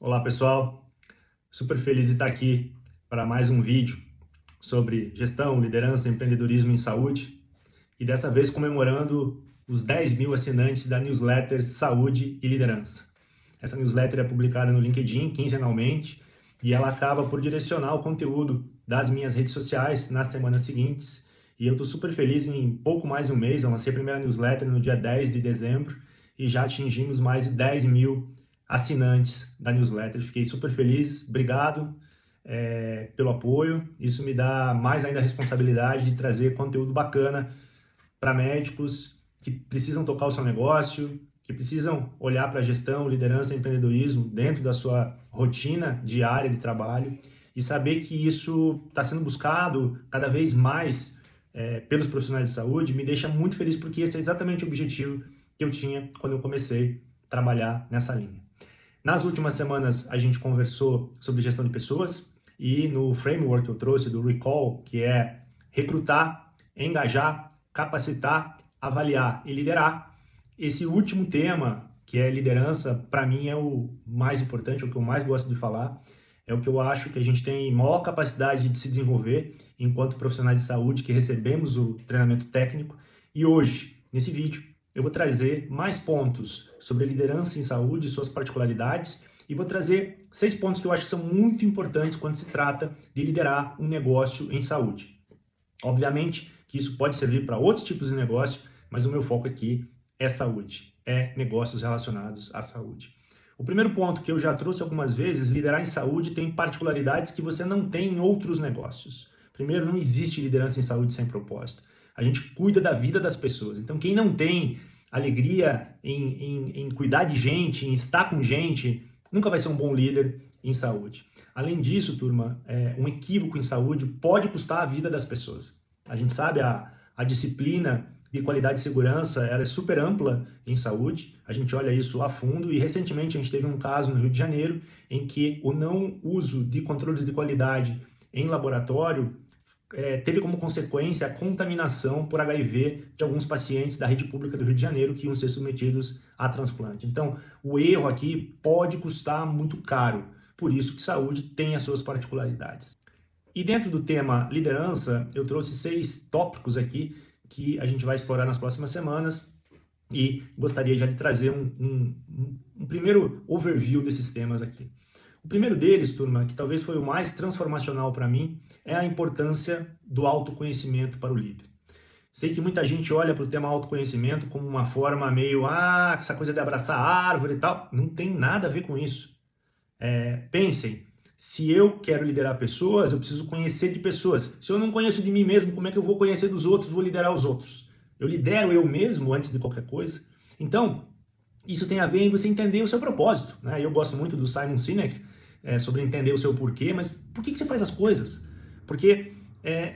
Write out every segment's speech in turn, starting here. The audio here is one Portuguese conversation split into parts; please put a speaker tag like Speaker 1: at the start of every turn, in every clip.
Speaker 1: Olá pessoal, super feliz de estar aqui para mais um vídeo sobre gestão, liderança, empreendedorismo em saúde e dessa vez comemorando os 10 mil assinantes da newsletter Saúde e Liderança. Essa newsletter é publicada no LinkedIn quinzenalmente e ela acaba por direcionar o conteúdo das minhas redes sociais nas semanas seguintes e eu estou super feliz. Em pouco mais de um mês, eu lancei a primeira newsletter no dia 10 de dezembro e já atingimos mais de 10 mil assinantes da newsletter. Fiquei super feliz, obrigado pelo apoio. Isso me dá mais ainda a responsabilidade de trazer conteúdo bacana para médicos que precisam tocar o seu negócio, que precisam olhar para a gestão, liderança e empreendedorismo dentro da sua rotina diária de trabalho e saber que isso está sendo buscado cada vez mais pelos profissionais de saúde me deixa muito feliz, porque esse é exatamente o objetivo que eu tinha quando eu comecei a trabalhar nessa linha. Nas últimas semanas, a gente conversou sobre gestão de pessoas e no framework que eu trouxe do Recall, que é recrutar, engajar, capacitar, avaliar e liderar. Esse último tema, que é liderança, para mim é o mais importante, é o que eu mais gosto de falar, é o que eu acho que a gente tem maior capacidade de se desenvolver enquanto profissionais de saúde que recebemos o treinamento técnico. E hoje, nesse vídeo, eu vou trazer mais pontos sobre liderança em saúde e suas particularidades e vou trazer 6 pontos que eu acho que são muito importantes quando se trata de liderar um negócio em saúde. Obviamente que isso pode servir para outros tipos de negócio, mas o meu foco aqui é saúde, é negócios relacionados à saúde. O primeiro ponto que eu já trouxe algumas vezes, liderar em saúde tem particularidades que você não tem em outros negócios. Primeiro, não existe liderança em saúde sem propósito. A gente cuida da vida das pessoas. Então, quem não tem alegria em cuidar de gente, em estar com gente, nunca vai ser um bom líder em saúde. Além disso, turma, um equívoco em saúde pode custar a vida das pessoas. A gente sabe a disciplina de qualidade e segurança, ela é super ampla em saúde, a gente olha isso a fundo e recentemente a gente teve um caso no Rio de Janeiro em que o não uso de controles de qualidade em laboratório teve como consequência a contaminação por HIV de alguns pacientes da rede pública do Rio de Janeiro que iam ser submetidos a transplante. Então, o erro aqui pode custar muito caro, por isso que saúde tem as suas particularidades. E dentro do tema liderança, eu trouxe 6 tópicos aqui que a gente vai explorar nas próximas semanas e gostaria já de trazer um primeiro overview desses temas aqui. O primeiro deles, turma, que talvez foi o mais transformacional para mim, é a importância do autoconhecimento para o líder. Sei que muita gente olha para o tema autoconhecimento como uma forma meio, essa coisa de abraçar a árvore e tal. Não tem nada a ver com isso. Pensem, se eu quero liderar pessoas, eu preciso conhecer de pessoas. Se eu não conheço de mim mesmo, como é que eu vou conhecer dos outros, vou liderar os outros? Eu lidero eu mesmo antes de qualquer coisa. Então, isso tem a ver em você entender o seu propósito, né? Eu gosto muito do Simon Sinek sobre entender o seu porquê, mas por que você faz as coisas? Porque,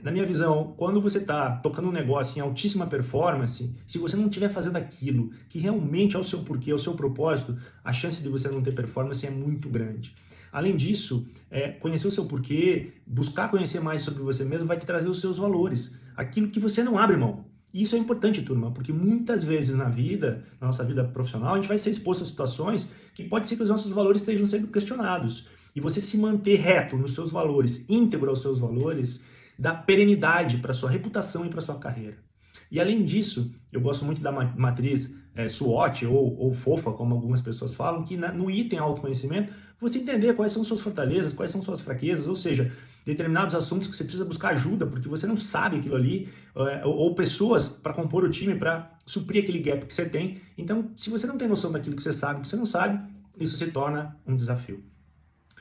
Speaker 1: na minha visão, quando você está tocando um negócio em altíssima performance, se você não estiver fazendo aquilo que realmente é o seu porquê, é o seu propósito, a chance de você não ter performance é muito grande. Além disso, conhecer o seu porquê, buscar conhecer mais sobre você mesmo vai te trazer os seus valores, aquilo que você não abre mão. E isso é importante, turma, porque muitas vezes na vida, na nossa vida profissional, a gente vai ser exposto a situações que pode ser que os nossos valores estejam sendo questionados. E você se manter reto nos seus valores, íntegro aos seus valores, dá perenidade para a sua reputação e para a sua carreira. E além disso, eu gosto muito da matriz SWOT ou FOFA, como algumas pessoas falam, que no item autoconhecimento, você entender quais são suas fortalezas, quais são suas fraquezas, ou seja, determinados assuntos que você precisa buscar ajuda, porque você não sabe aquilo ali, ou pessoas para compor o time, para suprir aquele gap que você tem. Então, se você não tem noção daquilo que você sabe, que você não sabe, isso se torna um desafio.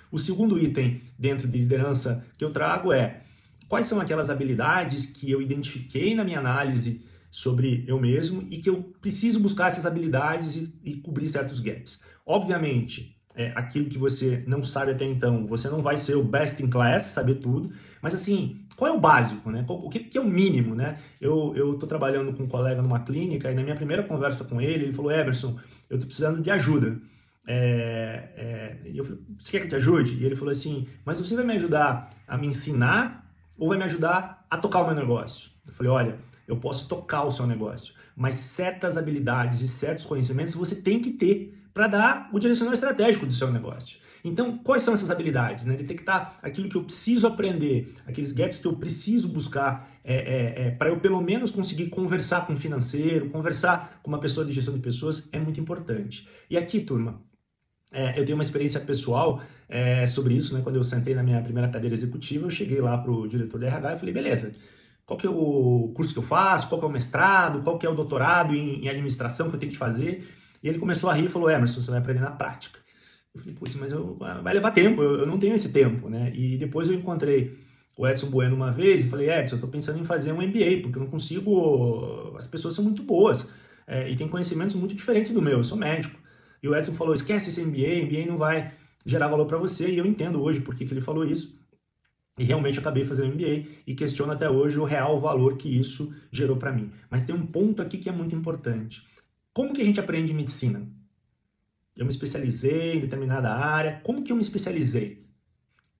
Speaker 1: O segundo item dentro de liderança que eu trago é quais são aquelas habilidades que eu identifiquei na minha análise sobre eu mesmo e que eu preciso buscar essas habilidades e cobrir certos gaps. Obviamente, aquilo que você não sabe até então, você não vai ser o best in class, saber tudo, mas assim, qual é o básico, né? O que é o mínimo, né? Eu estou trabalhando com um colega numa clínica e na minha primeira conversa com ele falou, Emerson, eu estou precisando de ajuda. E eu falei, você quer que eu te ajude? E ele falou assim, mas você vai me ajudar a me ensinar ou vai me ajudar a tocar o meu negócio? Eu falei, olha, eu posso tocar o seu negócio, mas certas habilidades e certos conhecimentos você tem que ter para dar o direcionamento estratégico do seu negócio. Então, quais são essas habilidades? Né? Detectar aquilo que eu preciso aprender, aqueles gaps que eu preciso buscar para eu pelo menos conseguir conversar com um financeiro, conversar com uma pessoa de gestão de pessoas, é muito importante. E aqui, turma, eu tenho uma experiência pessoal sobre isso, né? Quando eu sentei na minha primeira cadeira executiva, eu cheguei lá para o diretor da RH e falei, beleza, qual que é o curso que eu faço, qual que é o mestrado, qual que é o doutorado em administração que eu tenho que fazer? E ele começou a rir e falou, Emerson, você vai aprender na prática. Eu falei, putz, mas vai levar tempo, eu não tenho esse tempo, né? E depois eu encontrei o Edson Bueno uma vez e falei, Edson, eu tô pensando em fazer um MBA, porque eu não consigo, as pessoas são muito boas e têm conhecimentos muito diferentes do meu, eu sou médico. E o Edson falou, esquece esse MBA não vai gerar valor para você, e eu entendo hoje por que ele falou isso. E realmente eu acabei fazendo MBA e questiono até hoje o real valor que isso gerou para mim. Mas tem um ponto aqui que é muito importante. Como que a gente aprende medicina? Eu me especializei em determinada área. Como que eu me especializei?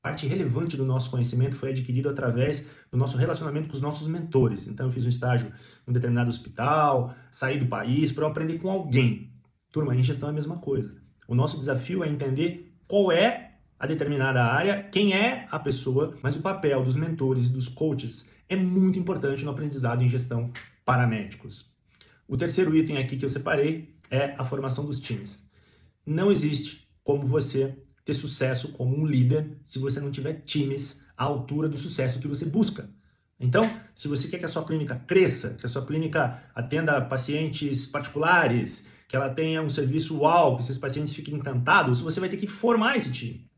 Speaker 1: Parte relevante do nosso conhecimento foi adquirido através do nosso relacionamento com os nossos mentores. Então eu fiz um estágio em um determinado hospital, saí do país para eu aprender com alguém. Turma, em gestão é a mesma coisa. O nosso desafio é entender qual é a determinada área, quem é a pessoa, mas o papel dos mentores e dos coaches é muito importante no aprendizado em gestão para médicos. O terceiro item aqui que eu separei é a formação dos times. Não existe como você ter sucesso como um líder se você não tiver times à altura do sucesso que você busca. Então, se você quer que a sua clínica cresça, que a sua clínica atenda pacientes particulares, que ela tenha um serviço uau, que esses pacientes fiquem encantados, você vai ter que formar esse time.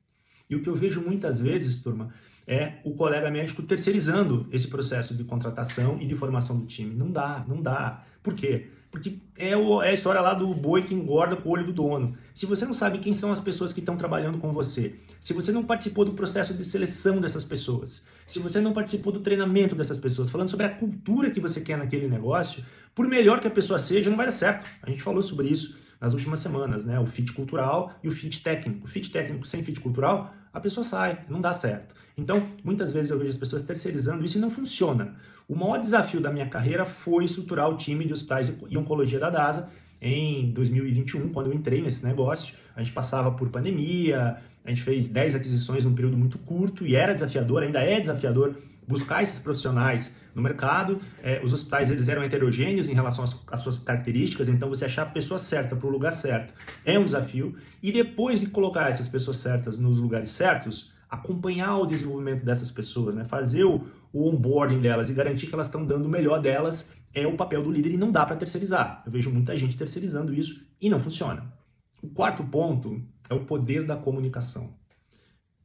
Speaker 1: E o que eu vejo muitas vezes, turma, é o colega médico terceirizando esse processo de contratação e de formação do time. Não dá, não dá. Por quê? Porque é a história lá do boi que engorda com o olho do dono. Se você não sabe quem são as pessoas que estão trabalhando com você, se você não participou do processo de seleção dessas pessoas, se você não participou do treinamento dessas pessoas, falando sobre a cultura que você quer naquele negócio, por melhor que a pessoa seja, não vai dar certo. A gente falou sobre isso nas últimas semanas, né? O fit cultural e o fit técnico. O fit técnico sem fit cultural, a pessoa sai, não dá certo. Então, muitas vezes eu vejo as pessoas terceirizando isso e não funciona. O maior desafio da minha carreira foi estruturar o time de hospitais e oncologia da DASA em 2021, quando eu entrei nesse negócio. A gente passava por pandemia, a gente fez 10 aquisições num período muito curto e era desafiador, ainda é desafiador buscar esses profissionais no mercado. Os hospitais eles eram heterogêneos em relação às suas características, então você achar a pessoa certa para o lugar certo é um desafio. E depois de colocar essas pessoas certas nos lugares certos, acompanhar o desenvolvimento dessas pessoas, né? Fazer o onboarding delas e garantir que elas estão dando o melhor delas é o papel do líder e não dá para terceirizar. Eu vejo muita gente terceirizando isso e não funciona. O quarto ponto é o poder da comunicação.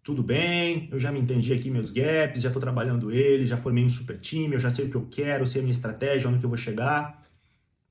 Speaker 1: Tudo bem, eu já me entendi aqui meus gaps, já estou trabalhando eles, já formei um super time, eu já sei o que eu quero, sei a minha estratégia, onde que eu vou chegar.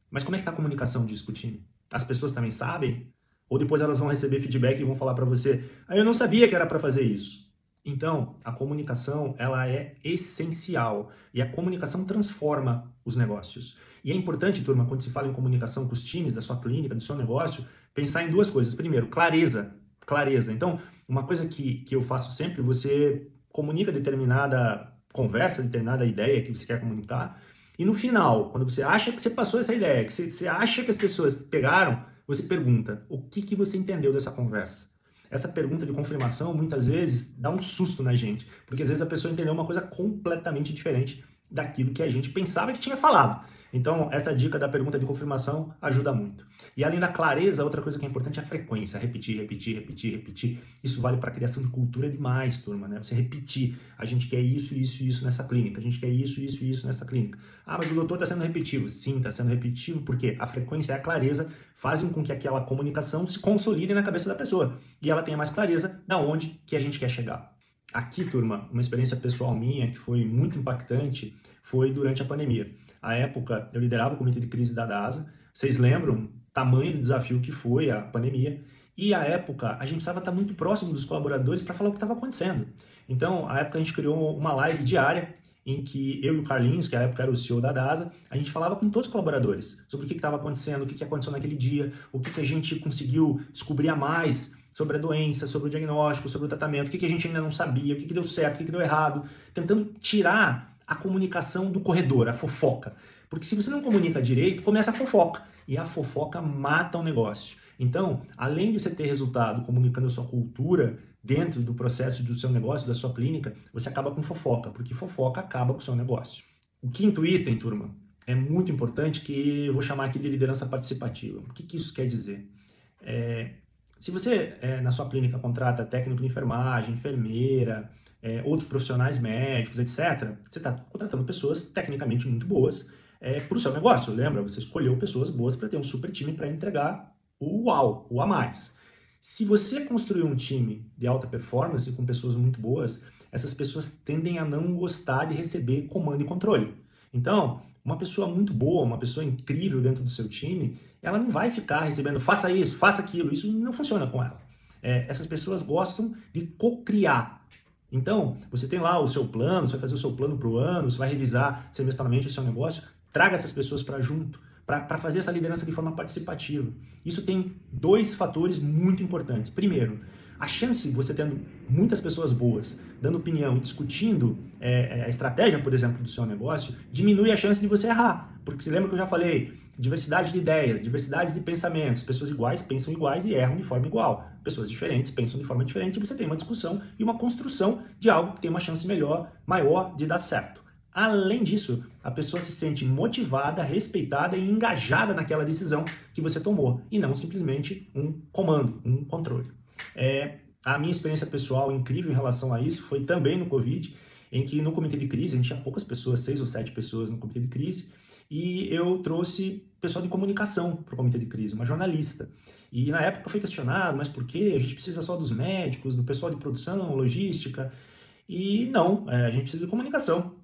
Speaker 1: Mas como é que está a comunicação disso com o time? As pessoas também sabem? Ou depois elas vão receber feedback e vão falar para você, eu não sabia que era para fazer isso. Então, a comunicação, ela é essencial. E a comunicação transforma os negócios. E é importante, turma, quando se fala em comunicação com os times da sua clínica, do seu negócio, pensar em duas coisas. Primeiro, clareza. Clareza. Então, uma coisa que eu faço sempre, você comunica determinada conversa, determinada ideia que você quer comunicar, e no final, quando você acha que você passou essa ideia, que você acha que as pessoas pegaram, você pergunta, o que você entendeu dessa conversa? Essa pergunta de confirmação, muitas vezes, dá um susto na gente, porque às vezes a pessoa entendeu uma coisa completamente diferente daquilo que a gente pensava que tinha falado. Então, essa dica da pergunta de confirmação ajuda muito. E além da clareza, outra coisa que é importante é a frequência. Repetir, repetir, repetir, repetir. Isso vale para a criação de cultura demais, turma, né? Você repetir. A gente quer isso, isso, isso nessa clínica. A gente quer isso, isso, isso nessa clínica. Ah, mas o doutor está sendo repetitivo. Sim, está sendo repetitivo porque a frequência e a clareza fazem com que aquela comunicação se consolide na cabeça da pessoa. E ela tenha mais clareza da onde que a gente quer chegar. Aqui, turma, uma experiência pessoal minha que foi muito impactante foi durante a pandemia. À época, eu liderava o comitê de crise da DASA. Vocês lembram o tamanho do desafio que foi a pandemia? E à época, a gente precisava estar muito próximo dos colaboradores para falar o que estava acontecendo. Então, à época, a gente criou uma live diária em que eu e o Carlinhos, que à época era o CEO da DASA, a gente falava com todos os colaboradores sobre o que estava acontecendo, o que aconteceu naquele dia, o que a gente conseguiu descobrir a mais sobre a doença, sobre o diagnóstico, sobre o tratamento, o que a gente ainda não sabia, o que deu certo, o que deu errado, tentando tirar a comunicação do corredor, a fofoca. Porque se você não comunica direito, começa a fofoca. e a fofoca mata o negócio. Então, além de você ter resultado comunicando a sua cultura dentro do processo do seu negócio, da sua clínica, você acaba com fofoca, porque fofoca acaba com o seu negócio. O quinto item, turma, é muito importante, que eu vou chamar aqui de liderança participativa. O que isso quer dizer? Se você, na sua clínica, contrata técnico de enfermagem, enfermeira, outros profissionais médicos, etc., você está contratando pessoas tecnicamente muito boas para o seu negócio. Lembra? Você escolheu pessoas boas para ter um super time para entregar o uau, o a mais. Se você construir um time de alta performance com pessoas muito boas, essas pessoas tendem a não gostar de receber comando e controle. Então, uma pessoa muito boa, uma pessoa incrível dentro do seu time, ela não vai ficar recebendo faça isso, faça aquilo, isso não funciona com ela. Essas pessoas gostam de co-criar. Então, você tem lá o seu plano, você vai fazer o seu plano para o ano, você vai revisar semestralmente o seu negócio, traga essas pessoas para junto, para fazer essa liderança de forma participativa. Isso tem dois fatores muito importantes. Primeiro, a chance de você tendo muitas pessoas boas, dando opinião e discutindo a estratégia, por exemplo, do seu negócio, diminui a chance de você errar. Porque você lembra que eu já falei, diversidade de ideias, diversidade de pensamentos, pessoas iguais pensam iguais e erram de forma igual. Pessoas diferentes pensam de forma diferente e você tem uma discussão e uma construção de algo que tem uma chance maior de dar certo. Além disso, a pessoa se sente motivada, respeitada e engajada naquela decisão que você tomou, e não simplesmente um comando, um controle. A minha experiência pessoal incrível em relação a isso foi também no Covid, em que no comitê de crise, a gente tinha poucas pessoas, 6 ou 7 pessoas no comitê de crise, e eu trouxe pessoal de comunicação para o comitê de crise, uma jornalista. E na época foi questionado, mas por quê? A gente precisa só dos médicos, do pessoal de produção, logística, e não, a gente precisa de comunicação.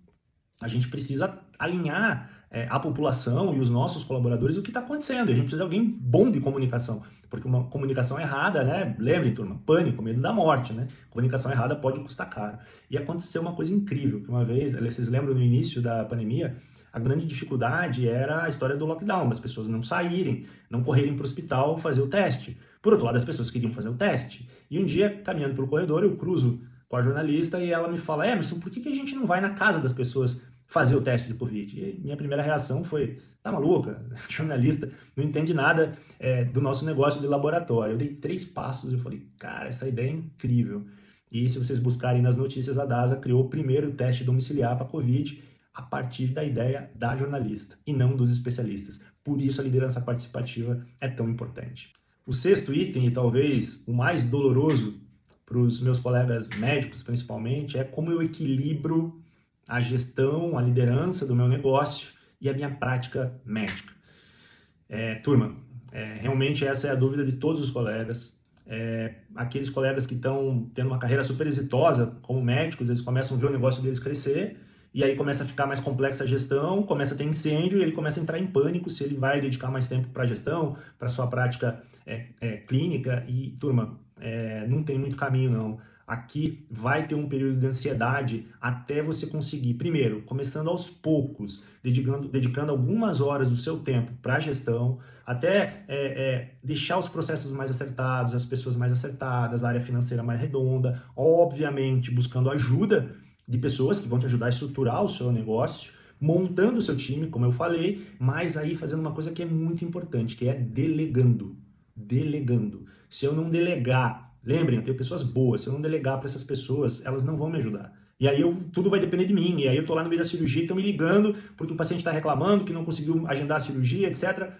Speaker 1: A gente precisa alinhar a população e os nossos colaboradores o que está acontecendo. A gente precisa de alguém bom de comunicação, porque uma comunicação errada, né? Lembrem, turma, pânico, medo da morte, né? Comunicação errada pode custar caro. E aconteceu uma coisa incrível, que uma vez, vocês lembram no início da pandemia, a grande dificuldade era a história do lockdown, as pessoas não saírem, não correrem para o hospital fazer o teste. Por outro lado, as pessoas queriam fazer o teste. E um dia, caminhando pelo corredor, eu cruzo com a jornalista e ela me fala, Emerson, por que a gente não vai na casa das pessoas fazer o teste de Covid? E minha primeira reação foi, tá maluca? Jornalista não entende nada do nosso negócio de laboratório. Eu dei 3 passos e falei, cara, essa ideia é incrível. E se vocês buscarem nas notícias, a DASA criou o primeiro teste domiciliar para Covid a partir da ideia da jornalista e não dos especialistas. Por isso a liderança participativa é tão importante. O sexto item, e talvez o mais doloroso para os meus colegas médicos principalmente, é como eu equilibro a gestão, a liderança do meu negócio e a minha prática médica. Turma, realmente essa é a dúvida de todos os colegas. Aqueles colegas que estão tendo uma carreira super exitosa como médicos, eles começam a ver o negócio deles crescer e aí começa a ficar mais complexa a gestão, começa a ter incêndio e ele começa a entrar em pânico se ele vai dedicar mais tempo para a gestão, para sua prática clínica. E, turma, não tem muito caminho não. Aqui vai ter um período de ansiedade até você conseguir, primeiro, começando aos poucos, dedicando algumas horas do seu tempo para a gestão, até deixar os processos mais acertados, as pessoas mais acertadas, a área financeira mais redonda, obviamente buscando ajuda de pessoas que vão te ajudar a estruturar o seu negócio, montando o seu time, como eu falei, mas aí fazendo uma coisa que é muito importante, que é delegando. Delegando. Se eu não delegar, lembrem, eu tenho pessoas boas, se eu não delegar para essas pessoas, elas não vão me ajudar. E aí tudo vai depender de mim, e aí eu tô lá no meio da cirurgia e estão me ligando porque o paciente está reclamando que não conseguiu agendar a cirurgia, etc.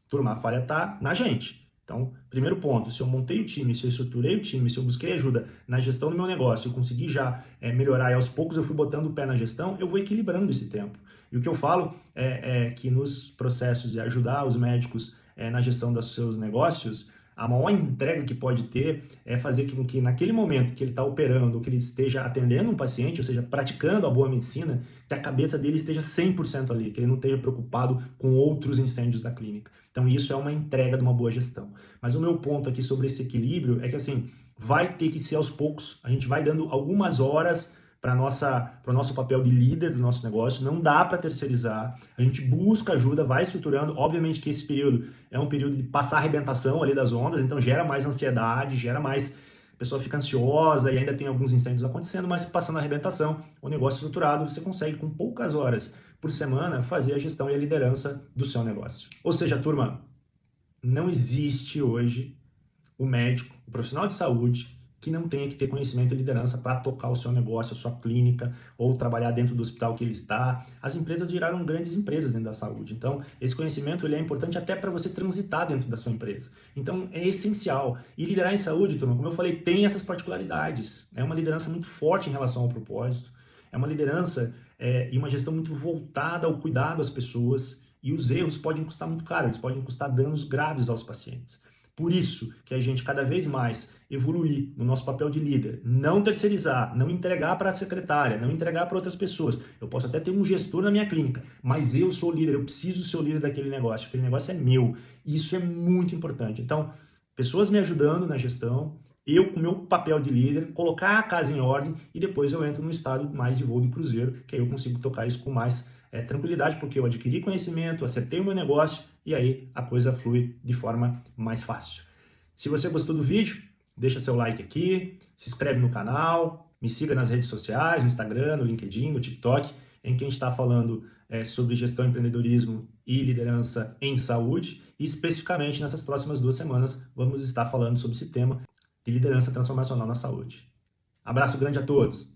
Speaker 1: Turma, a falha tá na gente. Então, primeiro ponto, se eu montei o time, se eu estruturei o time, se eu busquei ajuda na gestão do meu negócio, eu consegui já melhorar e aos poucos eu fui botando o pé na gestão, eu vou equilibrando esse tempo. E o que eu falo é que nos processos de ajudar os médicos na gestão dos seus negócios, a maior entrega que pode ter é fazer com que naquele momento que ele está operando, ou que ele esteja atendendo um paciente, ou seja, praticando a boa medicina, que a cabeça dele esteja 100% ali, que ele não esteja preocupado com outros incêndios da clínica. Então isso é uma entrega de uma boa gestão. Mas o meu ponto aqui sobre esse equilíbrio é que assim, vai ter que ser aos poucos, a gente vai dando algumas horas para o nosso papel de líder do nosso negócio, não dá para terceirizar, a gente busca ajuda, vai estruturando, obviamente que esse período é um período de passar a arrebentação ali das ondas, então gera mais ansiedade, gera mais, a pessoa fica ansiosa e ainda tem alguns incêndios acontecendo, mas passando a arrebentação, o negócio estruturado, você consegue com poucas horas por semana fazer a gestão e a liderança do seu negócio. Ou seja, turma, não existe hoje o médico, o profissional de saúde, que não tenha que ter conhecimento e liderança para tocar o seu negócio, a sua clínica, ou trabalhar dentro do hospital que ele está. As empresas viraram grandes empresas dentro da saúde. Então, esse conhecimento ele é importante até para você transitar dentro da sua empresa. Então, é essencial. E liderar em saúde, turma, como eu falei, tem essas particularidades. É uma liderança muito forte em relação ao propósito. É uma liderança e uma gestão muito voltada ao cuidado às pessoas. E os erros podem custar muito caro, eles podem custar danos graves aos pacientes. Por isso que a gente cada vez mais evoluir no nosso papel de líder, não terceirizar, não entregar para a secretária, não entregar para outras pessoas. Eu posso até ter um gestor na minha clínica, mas eu sou o líder, eu preciso ser o líder daquele negócio, aquele negócio é meu. Isso é muito importante. Então, pessoas me ajudando na gestão, eu com o meu papel de líder, colocar a casa em ordem e depois eu entro no estado mais de voo de cruzeiro, que aí eu consigo tocar isso com mais tranquilidade, porque eu adquiri conhecimento, acertei o meu negócio e aí a coisa flui de forma mais fácil. Se você gostou do vídeo, deixa seu like aqui, se inscreve no canal, me siga nas redes sociais, no Instagram, no LinkedIn, no TikTok, em que a gente está falando sobre gestão, empreendedorismo e liderança em saúde. E especificamente nessas próximas 2 semanas vamos estar falando sobre esse tema de liderança transformacional na saúde. Abraço grande a todos!